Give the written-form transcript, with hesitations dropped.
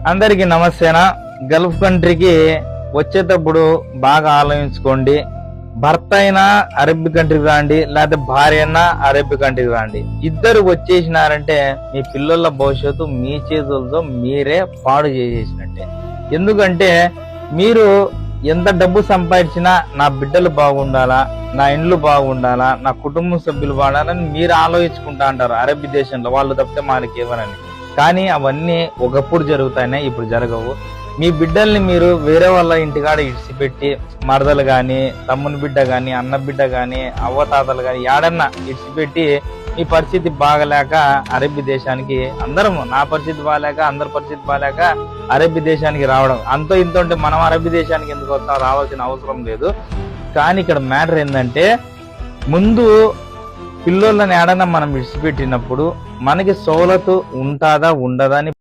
అందరికీ నమస్తేనా. గల్ఫ్ కంట్రీకి వచ్చేటప్పుడు బాగా ఆలోచించుకోండి. భర్త అయినా అరబ్ కంట్రీకి రాండి, లేకపోతే భార్య అయినా అరబ్ కంట్రీకి రాండి. ఇద్దరు వచ్చేసినారంటే మీ పిల్లల భవిష్యత్తు మీ చేతులతో మీరే పాడు చేసేసినట్టే. ఎందుకంటే మీరు ఎంత డబ్బు సంపాదించినా నా బిడ్డలు బాగుండాలా, నా ఇండ్లు బాగుండాలా, నా కుటుంబ సభ్యులు బాగుండాలని మీరు ఆలోచించుకుంటా అంటారు అరబ్ దేశంలో. వాళ్ళు తప్పితే మనకి ఇవ్వరని. కానీ అవన్నీ ఒకప్పుడు జరుగుతాయి, ఇప్పుడు జరగవు. మీ బిడ్డల్ని మీరు వేరే వాళ్ళ ఇంటికాడ ఇడిచిపెట్టి, మరదలు గాని, తమ్ముని బిడ్డ గాని, అన్న బిడ్డ గాని, అవ్వతాతలు గాని ఏడన్నా ఇడిచిపెట్టి మీ పరిస్థితి బాగలేక అరబ్ దేశానికి అందరం, నా పరిస్థితి బాగాలేక అందరి పరిస్థితి బాగాలేక అరబ్ దేశానికి రావడం. అంతో ఇంత ఉంటే మనం అరబ్ దేశానికి ఎందుకు వస్తాం, రావాల్సిన అవసరం లేదు. కానీ ఇక్కడ మ్యాటర్ ఏంటంటే, ముందు పిల్లోళ్ళని ఏడన్నా మనం విడిచిపెట్టినప్పుడు మనకి సౌలతు ఉంటుందా ఉండదా అని